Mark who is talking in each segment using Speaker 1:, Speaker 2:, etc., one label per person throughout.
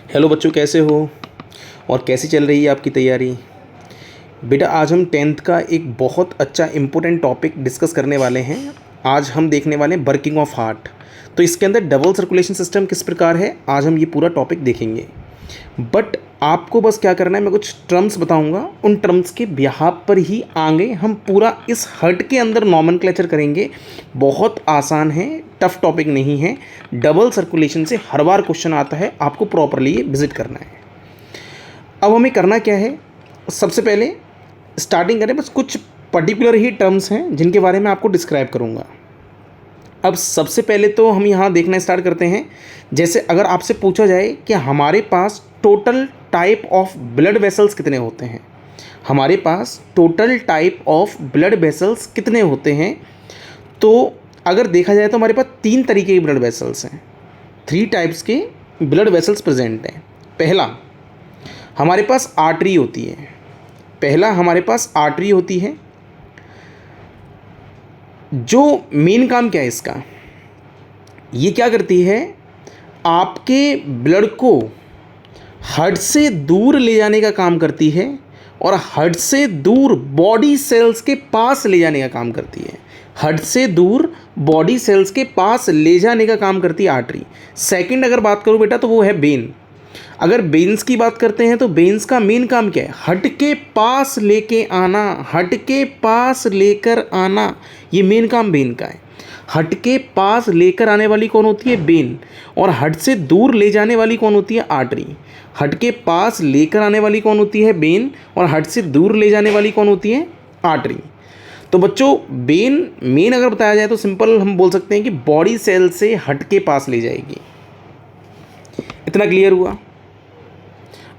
Speaker 1: Hello बच्चों, कैसे हो और कैसी चल रही है आपकी तैयारी। बेटा, आज हम टेंथ का एक बहुत अच्छा इम्पोर्टेंट टॉपिक डिस्कस करने वाले हैं। आज हम देखने वाले हैं वर्किंग ऑफ हार्ट। तो इसके अंदर डबल सर्कुलेशन सिस्टम किस प्रकार है, आज हम ये पूरा टॉपिक देखेंगे। बट आपको बस क्या करना है, मैं कुछ टर्म्स बताऊंगा, उन टर्म्स के बिहाफ पर ही आगे हम पूरा इस हर्ट के अंदर नॉमेनक्लेचर करेंगे। बहुत आसान है, टफ टॉपिक नहीं है। डबल सर्कुलेशन से हर बार क्वेश्चन आता है, आपको प्रॉपरली ये विजिट करना है। अब हमें करना क्या है, सबसे पहले स्टार्टिंग करें, बस कुछ पर्टिकुलर ही टर्म्स हैं जिनके बारे में आपको डिस्क्राइब करूँगा। अब सबसे पहले तो हम यहाँ देखना स्टार्ट करते हैं। जैसे अगर आपसे पूछा जाए कि हमारे पास total type of blood vessels कितने होते हैं, हमारे पास total type of blood vessels कितने होते हैं, तो अगर देखा जाए तो हमारे पास 3 तरीके के ब्लड वेसल्स हैं। 3 टाइप्स के ब्लड वेसल्स प्रेजेंट हैं। पहला हमारे पास आर्टरी होती है। पहला हमारे पास आर्टरी होती है। जो मेन काम क्या है इसका, ये क्या करती है, आपके ब्लड को हार्ट से दूर ले जाने का काम करती है और हार्ट से दूर बॉडी सेल्स के पास ले जाने का काम करती है। हार्ट से दूर बॉडी सेल्स के पास ले जाने का काम करती है आर्टरी। सेकंड अगर बात करूँ बेटा, तो वो है वेन। अगर वेन्स की बात करते हैं तो वेन्स का मेन काम क्या है, हार्ट के पास लेके आना, हार्ट के पास लेकर आना, ये मेन काम वेन का है। हार्ट के पास लेकर आने वाली कौन होती है, वेन। और हार्ट से दूर ले जाने वाली कौन होती है, आर्टरी। हार्ट के पास लेकर आने वाली कौन होती है, वेन। और हार्ट से दूर ले जाने वाली कौन होती है, आर्टरी। तो बच्चों, वेन मेन अगर बताया जाए तो सिंपल हम बोल सकते हैं कि बॉडी सेल से हार्ट के पास ले जाएगी। इतना क्लियर हुआ।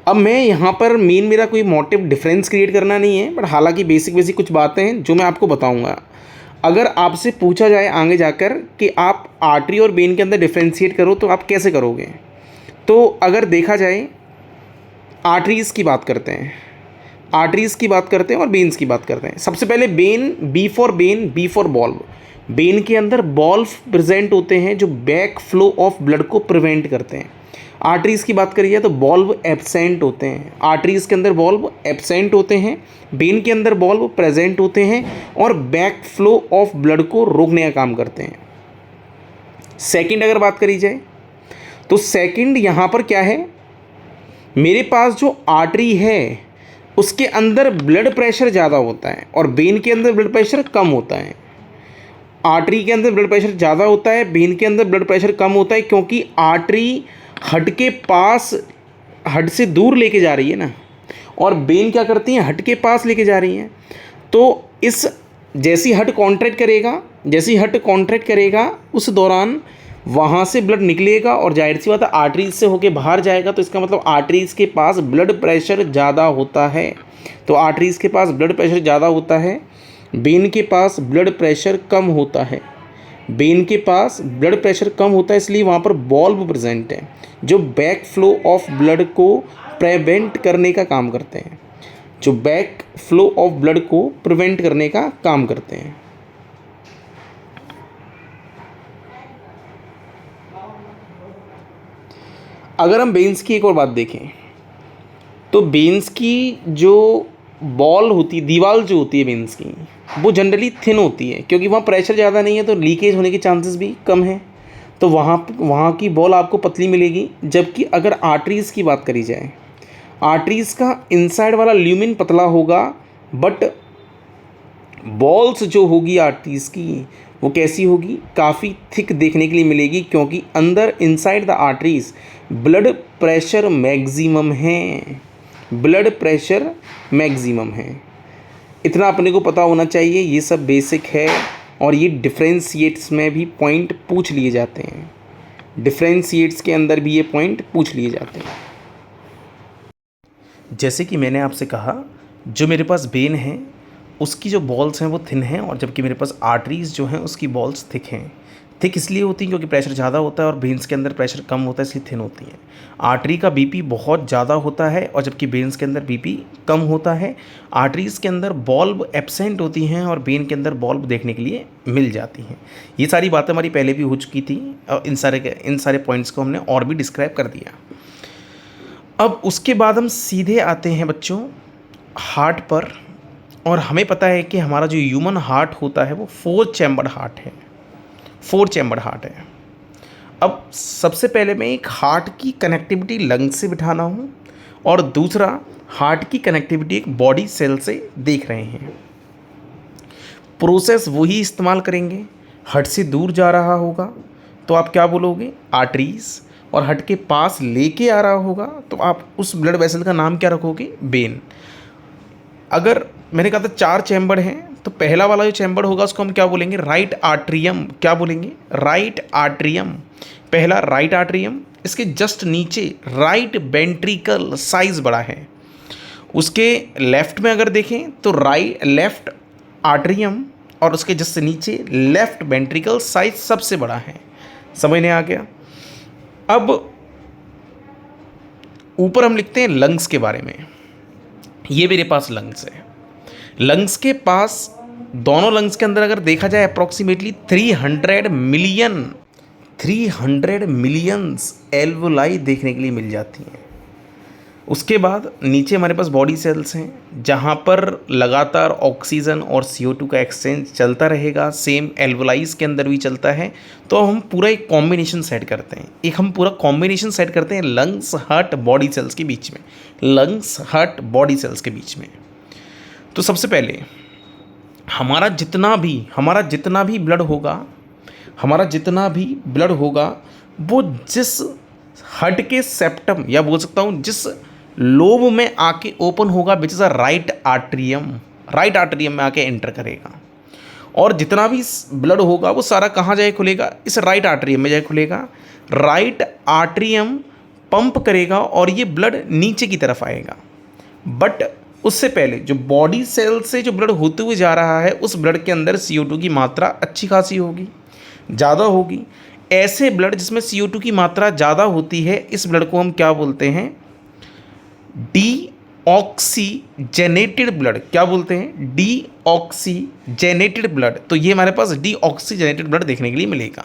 Speaker 1: अब मैं यहाँ पर मेन मेरा कोई मोटिव डिफरेंस क्रिएट करना नहीं है, बट हालांकि बेसिक कुछ बातें हैं जो मैं आपको बताऊँगा। अगर आपसे पूछा जाए आगे जाकर कि आप आर्टरी और वेन के अंदर डिफ्रेंशिएट करो तो आप कैसे करोगे, तो अगर देखा जाए आर्टरीज़ की बात करते हैं, आर्टरीज़ की बात करते हैं और वेन्स की बात करते हैं। सबसे पहले vein, B for vein, B for valve. Vein के अंदर बॉल्व प्रेजेंट होते हैं जो बैक फ्लो ऑफ ब्लड को प्रिवेंट करते हैं। आर्टरीज़ की बात करिए तो बॉल्व एब्सेंट होते हैं। आर्टरीज़ के अंदर बॉल्व एब्सेंट होते हैं, वेन के अंदर बॉल्व प्रेजेंट होते हैं और बैक फ्लो ऑफ ब्लड को रोकने का काम करते हैं। सेकंड अगर बात करी जाए तो सेकंड यहाँ पर क्या है, मेरे पास जो आर्टरी है उसके अंदर ब्लड प्रेशर ज़्यादा होता है और वेन के अंदर ब्लड प्रेशर कम होता है। आर्टरी के अंदर ब्लड प्रेशर ज़्यादा होता है, वेन के अंदर ब्लड प्रेशर कम होता है, क्योंकि आर्टरी हार्ट के पास, हार्ट से दूर लेके जा रही है ना, और वेन क्या करती हैं, हार्ट के पास लेके जा रही हैं। तो इस जैसी हार्ट कॉन्ट्रैक्ट करेगा, जैसी हार्ट कॉन्ट्रैक्ट करेगा उस दौरान वहाँ से ब्लड निकलेगा और जाहिर सी बात है आर्टरीज से होके बाहर जाएगा, तो इसका मतलब आर्टरीज के पास ब्लड प्रेशर ज़्यादा होता है। तो आर्टरीज के पास ब्लड प्रेशर ज़्यादा होता है, वेन के पास ब्लड प्रेशर कम होता है। वेन के पास ब्लड प्रेशर कम होता है, इसलिए वहाँ पर बॉल्व प्रेजेंट है जो बैक फ्लो ऑफ ब्लड को प्रिवेंट करने का काम करते हैं, जो बैक फ्लो ऑफ ब्लड को प्रिवेंट करने का काम करते हैं। अगर हम वेन्स की एक और बात देखें तो वेन्स की जो बॉल होती है, दीवार जो होती है वेन्स की, वो जनरली थिन होती है, क्योंकि वहाँ प्रेशर ज़्यादा नहीं है तो लीकेज होने के चांसेस भी कम हैं। तो वहाँ की बॉल आपको पतली मिलेगी। जबकि अगर आर्टरीज़ की बात करी जाए, आर्टरीज़ का इनसाइड वाला ल्यूमिन पतला होगा, बट बॉल्स जो होगी आर्टरीज़ की वो कैसी होगी, काफ़ी थिक देखने के लिए मिलेगी, क्योंकि अंदर inside the arteries blood pressure maximum है, ब्लड प्रेशर मैक्सिमम है। इतना अपने को पता होना चाहिए। ये सब बेसिक है और ये डिफरेंशिएट्स में भी पॉइंट पूछ लिए जाते हैं, डिफरेंशिएट्स के अंदर भी ये पॉइंट पूछ लिए जाते हैं। जैसे कि मैंने आपसे कहा, जो मेरे पास वेन है उसकी जो बॉल्स हैं वो थिन हैं, और जबकि मेरे पास आर्टरीज़ जो हैं उसकी बॉल्स थिक हैं। थिक इसलिए होती हैं क्योंकि प्रेशर ज़्यादा होता है और वेन्स के अंदर प्रेशर कम होता है, इसलिए थिन होती हैं। आर्टरी का बीपी बहुत ज़्यादा होता है और जबकि वेन्स के अंदर बीपी कम होता है। आर्टरीज़ के अंदर बॉल्ब एब्सेंट होती हैं और वेन के अंदर बॉल्ब देखने के लिए मिल जाती हैं। ये सारी बातें हमारी पहले भी हो चुकी थी और इन सारे पॉइंट्स को हमने और भी डिस्क्राइब कर दिया। अब उसके बाद हम सीधे आते हैं बच्चों हार्ट पर, और हमें पता है कि हमारा जो ह्यूमन हार्ट होता है वो 4 चैम्बर हार्ट है, 4 चैम्बर हार्ट है। अब सबसे पहले मैं एक हार्ट की कनेक्टिविटी लंग्स से बिठाना हूँ, और दूसरा हार्ट की कनेक्टिविटी एक बॉडी सेल से देख रहे हैं। प्रोसेस वही इस्तेमाल करेंगे। हार्ट से दूर जा रहा होगा तो आप क्या बोलोगे, आर्टरीज, और हार्ट के पास लेके आ रहा होगा तो आप उस ब्लड वेसल का नाम क्या रखोगे, वेन। अगर मैंने कहा था 4 चैम्बर हैं, तो पहला वाला जो चैम्बर होगा उसको हम क्या बोलेंगे, राइट आर्ट्रियम। क्या बोलेंगे, राइट आर्ट्रियम। पहला राइट आर्ट्रियम, इसके जस्ट नीचे राइट वेंट्रिकल साइज बड़ा है। उसके लेफ्ट में अगर देखें तो लेफ्ट आर्ट्रियम, और उसके जस्ट नीचे लेफ्ट वेंट्रिकल साइज सबसे बड़ा है। समझ में आ गया। अब ऊपर हम लिखते हैं लंग्स के बारे में। ये मेरे पास लंग्स है। लंग्स के पास, दोनों लंग्स के अंदर अगर देखा जाए अप्रॉक्सीमेटली 300 मिलियंस एल्वोलाई देखने के लिए मिल जाती हैं। उसके बाद नीचे हमारे पास बॉडी सेल्स हैं जहाँ पर लगातार ऑक्सीजन और CO2 का एक्सचेंज चलता रहेगा, सेम एल्वोलाइज के अंदर भी चलता है। तो हम पूरा एक कॉम्बिनेशन सेट करते हैं, लंग्स हार्ट बॉडी सेल्स के बीच में, लंग्स हार्ट बॉडी सेल्स के बीच में। तो सबसे पहले हमारा जितना भी ब्लड होगा वो जिस हार्ट के सेप्टम, या बोल सकता हूँ जिस लोब में आके ओपन होगा, which is a right atrium में आके एंटर करेगा। और जितना भी ब्लड होगा वो सारा कहाँ जाए खुलेगा, इस राइट आर्ट्रियम में जाए खुलेगा। राइट आर्ट्रियम पंप करेगा और ये ब्लड नीचे की तरफ आएगा। बट उससे पहले जो बॉडी सेल से जो ब्लड होते हुए जा रहा है, उस ब्लड के अंदर CO2 की मात्रा अच्छी खासी होगी, ज़्यादा होगी। ऐसे ब्लड जिसमें CO2 की मात्रा ज़्यादा होती है, इस ब्लड को हम क्या बोलते हैं, डीऑक्सीजेनेटेड ब्लड। क्या बोलते हैं, डीऑक्सीजेनेटेड ब्लड। तो ये हमारे पास डीऑक्सीजेनेटेड ब्लड देखने के लिए मिलेगा।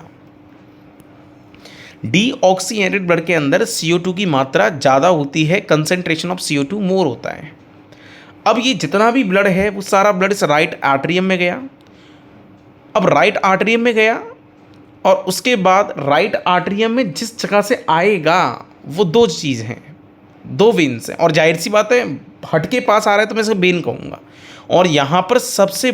Speaker 1: डीऑक्सीजेनेटेड ब्लड के अंदर CO2 की मात्रा ज़्यादा होती है, कंसंट्रेशन ऑफ CO2 मोर होता है। अब ये जितना भी ब्लड है वो सारा ब्लड इस राइट आर्ट्रियम में गया। अब राइट आर्ट्रियम में गया और उसके बाद राइट आर्ट्रियम में जिस जगह से आएगा वो 2 चीज़ हैं, 2 वेन्स हैं। और जाहिर सी बात है, हार्ट के पास आ रहा है तो मैं इसे वेन कहूँगा। और यहाँ पर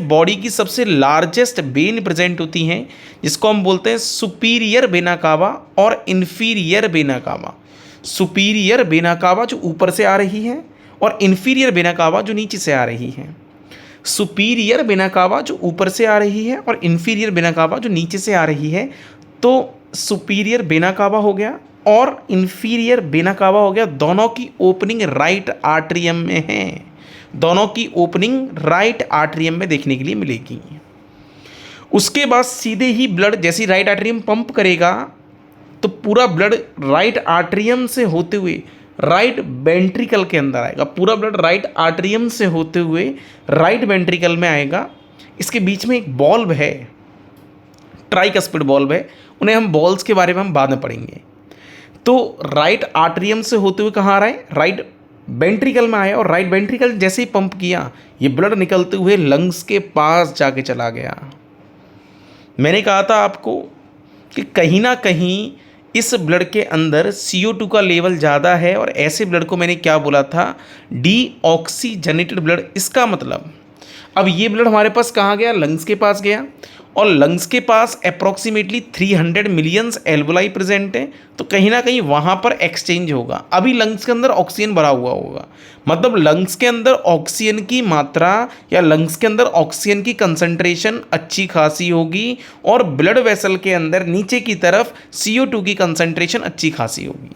Speaker 1: बॉडी की सबसे लार्जेस्ट वेन प्रेजेंट होती हैं, जिसको हम बोलते हैं सुपीरियर वेना कावा और इन्फीरियर वेना कावा। सुपीरियर वेना कावा जो ऊपर से आ रही है, और इन्फीरियर वेना कावा जो नीचे से आ रही है। सुपीरियर वेना कावा जो ऊपर से आ रही है और इन्फीरियर वेना कावा जो नीचे से आ रही है। तो सुपीरियर वेना कावा हो गया और इन्फीरियर वेना कावा हो गया, दोनों की ओपनिंग राइट आर्ट्रियम में है। दोनों की ओपनिंग राइट आर्ट्रियम में देखने के लिए मिलेगी। उसके बाद सीधे ही ब्लड जैसे ही राइट आर्ट्रियम पंप करेगा तो पूरा ब्लड राइट आर्ट्रियम से होते हुए राइट वेंट्रिकल के अंदर आएगा। पूरा ब्लड राइट आर्ट्रियम से होते हुए राइट वेंट्रिकल में आएगा। इसके बीच में एक बॉल्व है, ट्राइकस्पिड बॉल्व है, उन्हें हम बॉल्स के बारे में हम बाद में पढ़ेंगे। तो राइट आर्ट्रियम से होते हुए कहाँ आ रहा है, राइट वेंट्रिकल में आया, और राइट वेंट्रिकल जैसे ही पंप किया ये ब्लड निकलते हुए लंग्स के पास जाके चला गया। मैंने कहा था आपको कि कहीं ना कहीं इस ब्लड के अंदर CO2 का लेवल ज़्यादा है, और ऐसे ब्लड को मैंने क्या बोला था, डीऑक्सीजनेटेड ब्लड। इसका मतलब अब ये ब्लड हमारे पास कहाँ गया, लंग्स के पास गया, और लंग्स के पास अप्रॉक्सीमेटली 300 मिलियंस एल्वोलाई प्रेजेंट है। तो कहीं ना कहीं वहाँ पर एक्सचेंज होगा। अभी लंग्स के अंदर ऑक्सीजन भरा हुआ होगा, मतलब लंग्स के अंदर ऑक्सीजन की मात्रा या लंग्स के अंदर ऑक्सीजन की कंसंट्रेशन अच्छी खासी होगी, और ब्लड वेसल के अंदर नीचे की तरफ CO2 की कंसंट्रेशन अच्छी खासी होगी।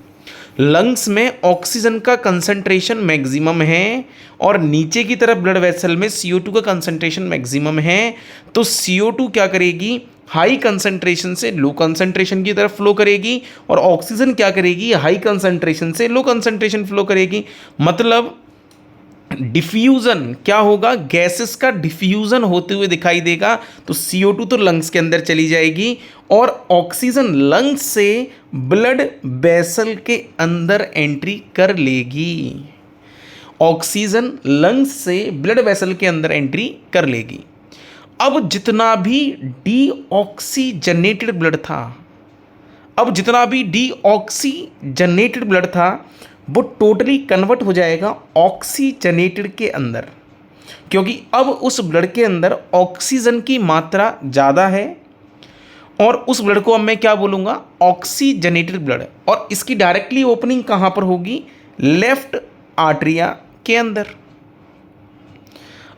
Speaker 1: लंग्स में ऑक्सीजन का कंसंट्रेशन मैक्सिमम है और नीचे की तरफ ब्लड वेसल में CO2 का कंसंट्रेशन मैक्सिमम है। तो CO2 क्या करेगी, हाई कंसंट्रेशन से लो कंसंट्रेशन की तरफ फ्लो करेगी, और ऑक्सीजन क्या करेगी, हाई कंसंट्रेशन से लो कंसंट्रेशन फ्लो करेगी। मतलब डिफ्यूज़न क्या होगा, गैसेस का डिफ्यूज़न होते हुए दिखाई देगा। तो CO2 तो लंग्स के अंदर चली जाएगी और ऑक्सीजन लंग्स से ब्लड वेसल के अंदर एंट्री कर लेगी। ऑक्सीजन लंग्स से ब्लड वेसल के अंदर एंट्री कर लेगी। अब जितना भी डीऑक्सीजनेटेड ब्लड था, अब जितना भी डीऑक्सीजनेटेड ब्लड था वो टोटली कन्वर्ट हो जाएगा ऑक्सीजनेटेड के अंदर, क्योंकि अब उस ब्लड के अंदर ऑक्सीजन की मात्रा ज़्यादा है और उस ब्लड को अब मैं क्या बोलूँगा, ऑक्सीजनेटेड ब्लड। और इसकी डायरेक्टली ओपनिंग कहाँ पर होगी, लेफ्ट आर्टरिया के अंदर।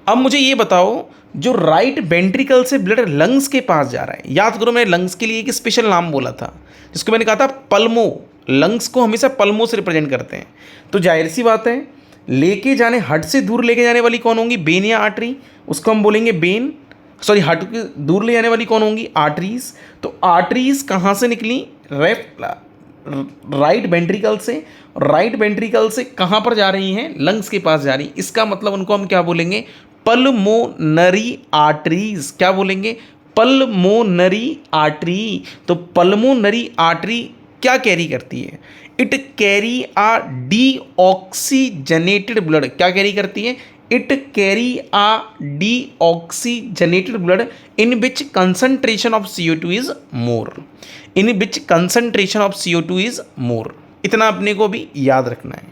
Speaker 1: अब मुझे ये बताओ, जो राइट वेंट्रिकल से ब्लड लंग्स के पास जा रहा है, याद करो मैंने लंग्स के लिए एक स्पेशल नाम बोला था जिसको मैंने कहा था पल्मो, लंग्स को हमेशा पल्मो से रिप्रेजेंट करते हैं। तो जाहिर सी बात है, लेके जाने, हट से दूर लेके जाने वाली कौन होंगी, बेन या आर्टरी, उसको हम बोलेंगे बेन। सॉरी, हट के दूर ले जाने वाली कौन होंगी, आर्टरीज। तो आर्टरीज कहाँ से निकली, राइट वेंट्रिकल से। राइट वेंट्रिकल से कहाँ पर जा रही हैं, लंग्स के पास जा रही। इसका मतलब उनको हम क्या बोलेंगे, पल्मोनरी आर्टरीज। क्या बोलेंगे, पल्मोनरी आर्टरी। तो पल्मोनरी आर्टरी क्या कैरी करती है, it carry a deoxygenated blood. क्या कैरी करती है, it carry a deoxygenated blood in which concentration of CO2 is more, in which concentration of CO2 is more. इतना अपने को भी याद रखना है।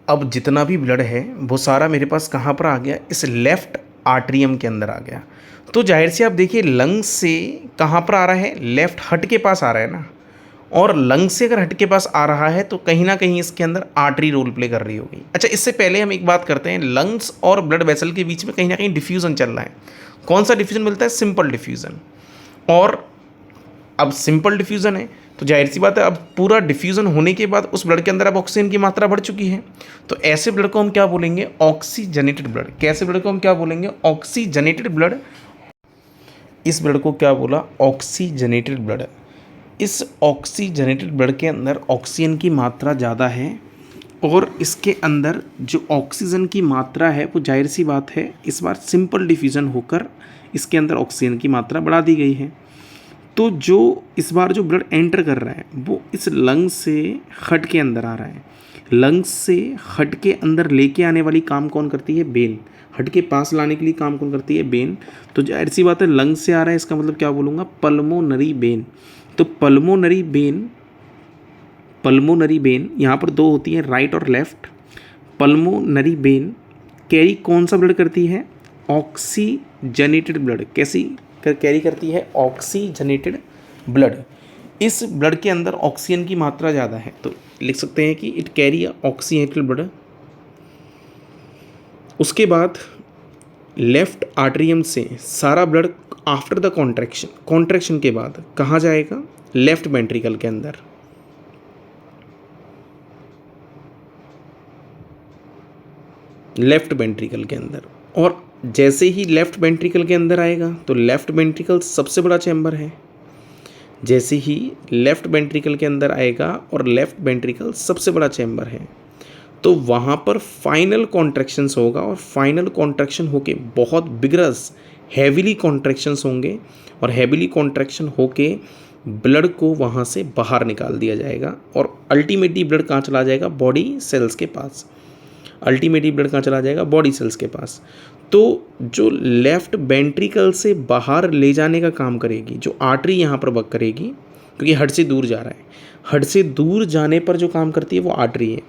Speaker 1: अब जितना भी ब्लड है वो सारा मेरे पास कहाँ पर आ गया, इस लेफ्ट आर्टरियम के अंदर आ गया। तो जाहिर से आप देखिए, लंग्स से कहाँ पर आ रहा है, लेफ्ट हट के पास आ रहा है ना। और लंग्स से अगर हट के पास आ रहा है तो कहीं ना कहीं इसके अंदर आर्टरी रोल प्ले कर रही होगी। अच्छा, इससे पहले हम एक बात करते हैं, लंग्स और ब्लड वेसल के बीच में कहीं ना कहीं डिफ्यूज़न चल रहा है। कौन सा डिफ्यूज़न मिलता है, सिंपल डिफ्यूज़न। और अब सिंपल डिफ्यूज़न है तो जाहिर सी बात है, अब पूरा डिफ्यूज़न होने के बाद उस ब्लड के अंदर अब ऑक्सीजन की मात्रा बढ़ चुकी है। तो ऐसे ब्लड को हम क्या बोलेंगे, ऑक्सीजनेटेड ब्लड। कैसे ब्लड को हम क्या बोलेंगे, ऑक्सीजनेटेड ब्लड। इस ब्लड को क्या बोला, ऑक्सीजनेटेड ब्लड। इस ऑक्सीजनेटेड ब्लड के अंदर ऑक्सीजन की मात्रा ज़्यादा है और इसके अंदर जो ऑक्सीजन की मात्रा है वो जाहिर सी बात है इस बार सिंपल डिफ्यूज़न होकर इसके अंदर ऑक्सीजन की मात्रा बढ़ा दी गई है। तो जो इस बार जो ब्लड एंटर कर रहा है वो इस लंग्स से हट के अंदर आ रहा है। लंग्स से हट के अंदर लेके आने वाली काम कौन करती है, बेन। हट के पास लाने के लिए काम कौन करती है, बेन। तो जाहिर सी बात है, लंग्स से आ रहा है, इसका मतलब क्या बोलूँगा, पल्मोनरी बेन। तो पल्मोनरी बेन यहाँ पर दो होती है, राइट और लेफ्ट। पल्मोनरी बेन कैरी कौन सा ब्लड करती है, ऑक्सीजनेटेड ब्लड। कैसी कैरी करती है, ऑक्सीजनेटेड ब्लड। इस ब्लड के अंदर ऑक्सीजन की मात्रा ज़्यादा है तो लिख सकते हैं कि इट कैरी ऑक्सीजनेटेड ब्लड। उसके बाद लेफ्ट आर्टरियम से सारा ब्लड आफ्टर द कॉन्ट्रैक्शन के बाद कहाँ जाएगा, लेफ्ट वेंट्रिकल के अंदर। लेफ्ट वेंट्रिकल के अंदर। और जैसे ही लेफ्ट वेंट्रिकल के अंदर आएगा तो लेफ्ट वेंट्रिकल सबसे बड़ा चैम्बर है। जैसे ही लेफ्ट वेंट्रिकल के अंदर आएगा और लेफ्ट वेंट्रिकल सबसे बड़ा चैम्बर है तो वहाँ पर फाइनल कॉन्ट्रैक्शंस होगा और फाइनल कॉन्ट्रैक्शन होके बहुत बिगरस हैविली कॉन्ट्रैक्शंस होंगे और हैविली कॉन्ट्रैक्शन होके ब्लड को वहाँ से बाहर निकाल दिया जाएगा और अल्टीमेटली ब्लड कहाँ चला जाएगा, बॉडी सेल्स के पास। अल्टीमेटली ब्लड कहाँ चला जाएगा, बॉडी सेल्स के पास। तो जो लेफ्ट वेंट्रिकल से बाहर ले जाने का काम करेगी, जो आर्टरी यहाँ पर वर्क करेगी, क्योंकि हड से दूर जा रहा है, हड से दूर जाने पर जो काम करती है वो आर्टरी है।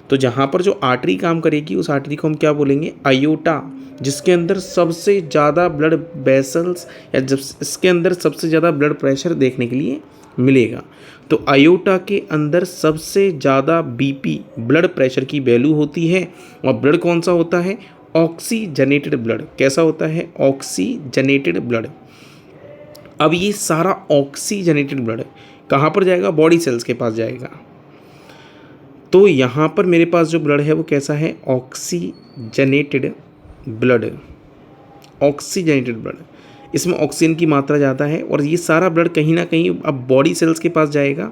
Speaker 1: तो जहाँ पर जो आर्टरी काम करेगी उस आर्टरी को हम क्या बोलेंगे, आयोटा, जिसके अंदर सबसे ज़्यादा ब्लड वेसल्स या जब इसके अंदर सबसे ज़्यादा ब्लड प्रेशर देखने के लिए मिलेगा। तो आयोटा के अंदर सबसे ज़्यादा BP ब्लड प्रेशर की वैल्यू होती है और ब्लड कौन सा होता है, ऑक्सीजनेटेड ब्लड। कैसा होता है, ऑक्सीजनेटेड ब्लड। अब ये सारा ऑक्सीजनेटेड ब्लड कहाँ पर जाएगा, बॉडी सेल्स के पास जाएगा। तो यहाँ पर मेरे पास जो ब्लड है वो कैसा है, ऑक्सीजनेटेड ब्लड। ऑक्सीजनेटेड ब्लड, इसमें ऑक्सीजन की मात्रा ज़्यादा है और ये सारा ब्लड कहीं ना कहीं अब बॉडी सेल्स के पास जाएगा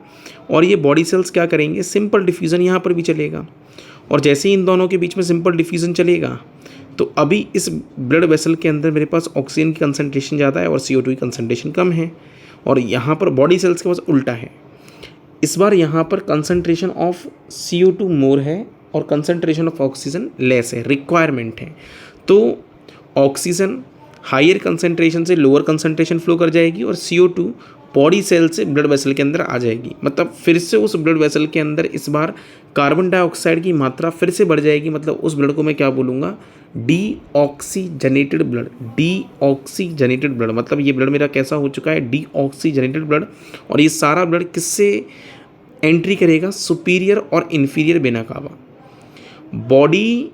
Speaker 1: और ये बॉडी सेल्स क्या करेंगे, सिंपल डिफ्यूज़न यहाँ पर भी चलेगा और जैसे ही इन दोनों के बीच में सिंपल डिफ्यूजन चलेगा तो अभी इस ब्लड वेसल के अंदर मेरे पास ऑक्सीजन की कंसंट्रेशन ज़्यादा है और CO2 की कंसंट्रेशन कम है, और यहाँ पर बॉडी सेल्स के पास उल्टा है। इस बार यहाँ पर कंसंट्रेशन ऑफ CO2 मोर है और कंसंट्रेशन ऑफ ऑक्सीजन लेस है, रिक्वायरमेंट है। तो ऑक्सीजन हायर कंसंट्रेशन से लोअर कंसंट्रेशन फ्लो कर जाएगी और CO2 बॉडी सेल से ब्लड वेसल के अंदर आ जाएगी। मतलब फिर से उस ब्लड वेसल के अंदर इस बार कार्बन डाइऑक्साइड की मात्रा फिर से बढ़ जाएगी। मतलब उस ब्लड को मैं क्या बोलूँगा, डीऑक्सीजनेटेड ब्लड। डीऑक्सीजनेटेड ब्लड मतलब ये ब्लड मेरा कैसा हो चुका है, डीऑक्सीजनेटेड ब्लड। और ये सारा ब्लड किससे एंट्री करेगा, सुपीरियर और इन्फीरियर वेना कावा। बॉडी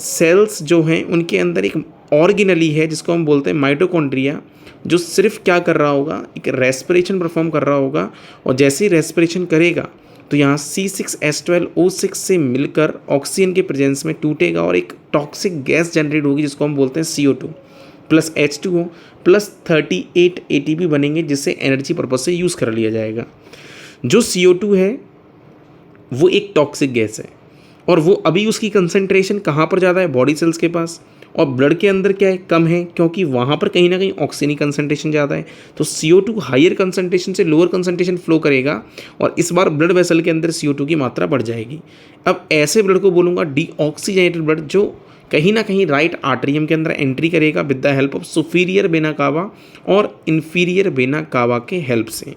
Speaker 1: सेल्स जो हैं उनके अंदर एक ऑर्गेनली है जिसको हम बोलते हैं माइटोकॉन्ड्रिया, जो सिर्फ क्या कर रहा होगा, एक रेस्पिरेशन परफॉर्म कर रहा होगा। और जैसे ही रेस्पिरेशन करेगा तो यहाँ C6H12O6 से मिलकर ऑक्सीजन के प्रेजेंस में टूटेगा और एक टॉक्सिक गैस जनरेट होगी जिसको हम बोलते हैं CO2 plus H2O plus 38 ATP बनेंगे, जिससे एनर्जी पर्पज से यूज़ कर लिया जाएगा। जो CO2 है वो एक टॉक्सिक गैस है और वो अभी उसकी कंसंट्रेशन कहाँ पर ज़्यादा है, बॉडी सेल्स के पास, और ब्लड के अंदर क्या है, कम है, क्योंकि वहाँ पर कहीं ना कहीं ऑक्सीजन की कंसंट्रेशन ज़्यादा है। तो CO2 हायर कंसंट्रेशन से लोअर कंसंट्रेशन फ्लो करेगा और इस बार ब्लड वेसल के अंदर CO2 की मात्रा बढ़ जाएगी। अब ऐसे ब्लड को बोलूँगा डीऑक्सीजनेटेड ब्लड, जो कहीं ना कहीं राइट आर्टरियम के अंदर एंट्री करेगा with the help of superior vena cava और इन्फीरियर वेना कावा के हेल्प से,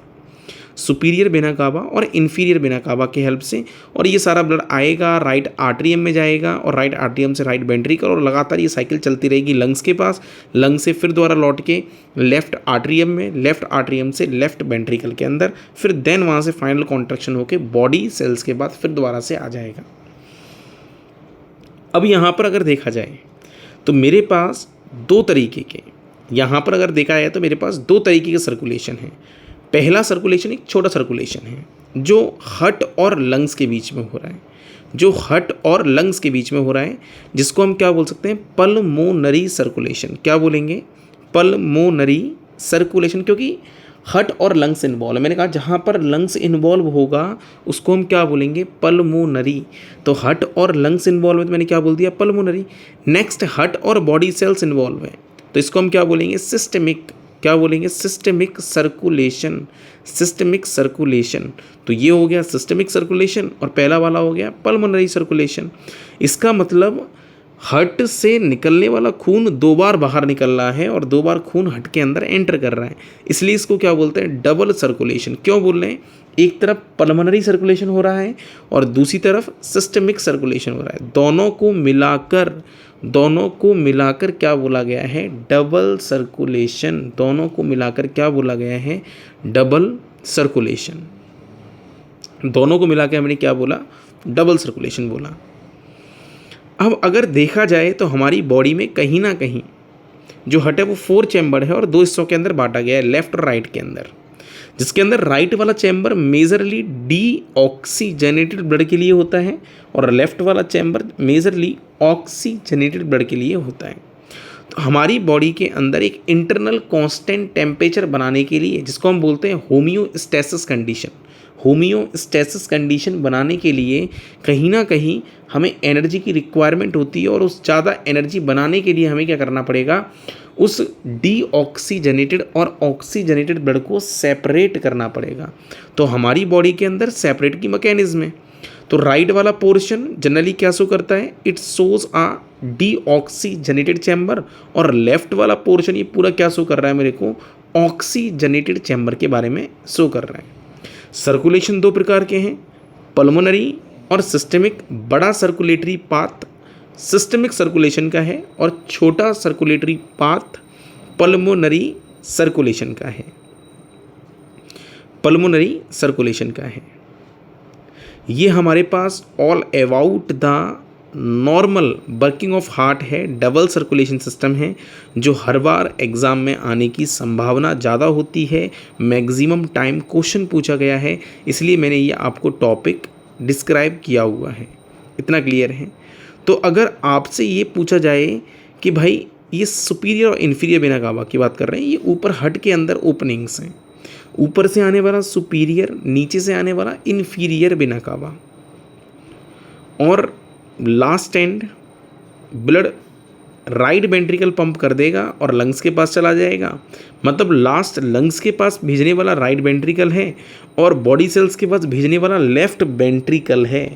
Speaker 1: सुपीरियर वेना कावा और इन्फीरियर वेना कावा के हेल्प से। और ये सारा ब्लड आएगा, राइट आर्टरियम में जाएगा और राइट आर्टरियम से राइट वेंट्रिकल, और लगातार ये साइकिल चलती रहेगी लंग्स के पास, लंग्स से फिर दोबारा लौट के लेफ्ट आर्टरियम में, लेफ्ट आर्टरियम से लेफ्ट वेंट्रिकल के अंदर, फिर देन वहाँ से फाइनल कॉन्ट्रैक्शन होकर बॉडी सेल्स के बाद फिर दोबारा से आ जाएगा। अब यहाँ पर अगर देखा जाए तो मेरे पास दो तरीके के, यहाँ पर अगर देखा जाए तो मेरे पास दो तरीके के सर्कुलेशन है। पहला सर्कुलेशन एक छोटा सर्कुलेशन है जो हार्ट और लंग्स के बीच में हो रहा है, जो हार्ट और लंग्स के बीच में हो रहा है, जिसको हम क्या बोल सकते हैं, पल्मोनरी सर्कुलेशन। क्या बोलेंगे, पल्मोनरी सर्कुलेशन, क्योंकि हार्ट और लंग्स इन्वॉल्व है। मैंने कहा जहाँ पर लंग्स इन्वॉल्व होगा उसको हम क्या बोलेंगे, पल्मोनरी। तो हार्ट और लंग्स इन्वॉल्व है तो मैंने क्या बोल दिया, पल्मोनरी। नेक्स्ट हार्ट और बॉडी सेल्स इन्वॉल्व है तो इसको हम क्या बोलेंगे, सिस्टमिक। क्या बोलेंगे, सिस्टमिक सर्कुलेशन। सिस्टमिक सर्कुलेशन, तो ये हो गया सिस्टमिक सर्कुलेशन और पहला वाला हो गया पल्मोनरी सर्कुलेशन। इसका मतलब हार्ट से निकलने वाला खून दो बार बाहर निकल रहा है और दो बार खून हार्ट के अंदर एंटर कर रहा है, इसलिए इसको क्या बोलते हैं, डबल सर्कुलेशन। क्यों बोल रहे हैं, एक तरफ पल्मोनरी सर्कुलेशन हो रहा है और दूसरी तरफ सिस्टमिक सर्कुलेशन हो रहा है। दोनों को मिलाकर क्या बोला गया है, डबल सर्कुलेशन। दोनों को मिलाकर क्या बोला गया है, डबल सर्कुलेशन। दोनों को मिलाकर हमने क्या बोला, डबल सर्कुलेशन बोला। अब अगर देखा जाए तो हमारी बॉडी में कहीं ना कहीं जो हार्ट है वो 4 चैम्बर है और 2 हिस्सों के अंदर बांटा गया है, लेफ्ट और राइट के अंदर, जिसके अंदर राइट वाला चैम्बर मेजरली डीऑक्सीजनेटेड ब्लड के लिए होता है और लेफ्ट वाला चैम्बर मेजरली ऑक्सीजनेटेड ब्लड के लिए होता है। तो हमारी बॉडी के अंदर एक इंटरनल कांस्टेंट टेम्परेचर बनाने के लिए, जिसको हम बोलते हैं होमियोस्टेसिस कंडीशन, होमियोस्टेसिस कंडीशन बनाने के लिए कहीं ना कहीं हमें एनर्जी की रिक्वायरमेंट होती है और उस ज़्यादा एनर्जी बनाने के लिए हमें क्या करना पड़ेगा, उस डीऑक्सीजनेटेड और ऑक्सीजनेटेड ब्लड को सेपरेट करना पड़ेगा। तो हमारी बॉडी के अंदर सेपरेट की मैकेनिज्म है। तो राइट वाला पोर्शन जनरली क्या शो करता है, it shows a deoxygenated chamber, और लेफ्ट वाला पोर्शन ये पूरा क्या शो कर रहा है मेरे को, ऑक्सीजनेटेड चैम्बर के बारे में शो कर रहा है। सर्कुलेशन दो प्रकार के हैं, पल्मोनरी और सिस्टमिक। बड़ा सर्कुलेटरी पाथ सिस्टमिक सर्कुलेशन का है और छोटा सर्कुलेटरी पाथ पल्मोनरी सर्कुलेशन का है, पल्मोनरी सर्कुलेशन का है। ये हमारे पास all about the normal working of heart है, डबल सर्कुलेशन सिस्टम है, जो हर बार एग्ज़ाम में आने की संभावना ज़्यादा होती है। मैक्सिमम टाइम क्वेश्चन पूछा गया है, इसलिए मैंने ये आपको टॉपिक डिस्क्राइब किया हुआ है। इतना क्लियर है। तो अगर आपसे ये पूछा जाए कि भाई ये सुपीरियर और इन्फीरियर वेना कावा की बात कर रहे हैं, ये ऊपर हार्ट के अंदर ओपनिंग्स हैं, ऊपर से आने वाला सुपीरियर, नीचे से आने वाला इन्फीरियर वेना कावा। और last and blood right ventricle pump कर देगा और लंग्स के पास चला जाएगा। मतलब लास्ट लंग्स के पास भेजने वाला राइट वेंट्रिकल है और बॉडी सेल्स के पास भेजने वाला लेफ्ट वेंट्रिकल है।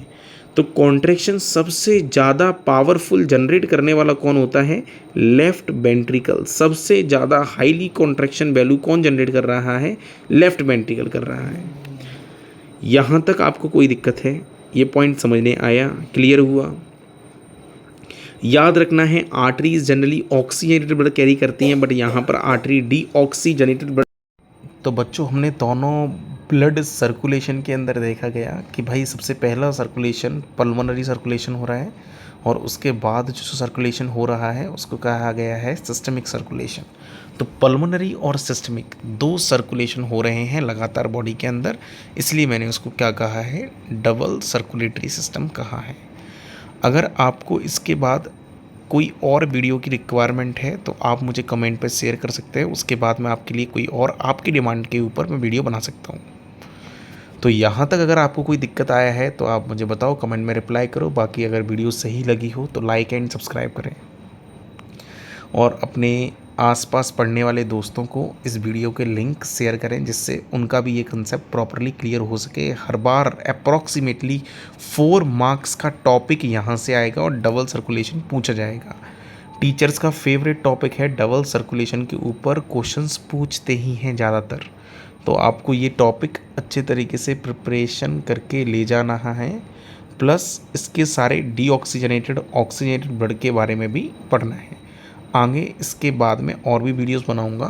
Speaker 1: तो कॉन्ट्रैक्शन सबसे ज़्यादा पावरफुल जनरेट करने वाला कौन होता है? Left ventricle. सबसे ज़्यादा हाईली कॉन्ट्रैक्शन वैल्यू कौन जनरेट कर रहा है? लेफ्ट वेंट्रिकल कर रहा है। यहाँ तक आपको कोई दिक्कत है? ये पॉइंट समझने आया? क्लियर हुआ? याद रखना है arteries generally oxygenated blood carry करती हैं, बट यहाँ पर आर्टरी डीऑक्सीजनेटेड ब्लड। तो बच्चों हमने दोनों ब्लड सर्कुलेशन के अंदर देखा गया कि भाई सबसे पहला सर्कुलेशन पल्मोनरी सर्कुलेशन हो रहा है और उसके बाद जो सर्कुलेशन हो रहा है उसको कहा गया है सिस्टमिक सर्कुलेशन। तो पल्मोनरी और सिस्टमिक दो सर्कुलेशन हो रहे हैं लगातार बॉडी के अंदर, इसलिए मैंने उसको क्या कहा है? डबल सर्कुलेटरी सिस्टम कहा है। अगर आपको इसके बाद कोई और वीडियो की रिक्वायरमेंट है तो आप मुझे कमेंट पर शेयर कर सकते हैं, उसके बाद मैं आपके लिए कोई और आपकी डिमांड के ऊपर मैं वीडियो बना सकता हूँ। तो यहाँ तक अगर आपको कोई दिक्कत आया है तो आप मुझे बताओ, कमेंट में रिप्लाई करो। बाकी अगर वीडियो सही लगी हो तो लाइक एंड सब्सक्राइब करें और अपने आसपास पढ़ने वाले दोस्तों को इस वीडियो के लिंक शेयर करें, जिससे उनका भी ये कंसेप्ट प्रॉपरली क्लियर हो सके। हर बार अप्रॉक्सीमेटली 4 मार्क्स का टॉपिक यहाँ से आएगा और डबल सर्कुलेशन पूछा जाएगा। टीचर्स का फेवरेट टॉपिक है डबल सर्कुलेशन, के ऊपर क्वेश्चंस पूछते ही हैं ज़्यादातर। तो आपको ये टॉपिक अच्छे तरीके से प्रिपरेशन करके ले जाना है, प्लस इसके सारे डीऑक्सीजनेटेड ऑक्सीजनेटेड ब्लड के बारे में भी पढ़ना है। आगे इसके बाद में और भी वीडियोस बनाऊंगा।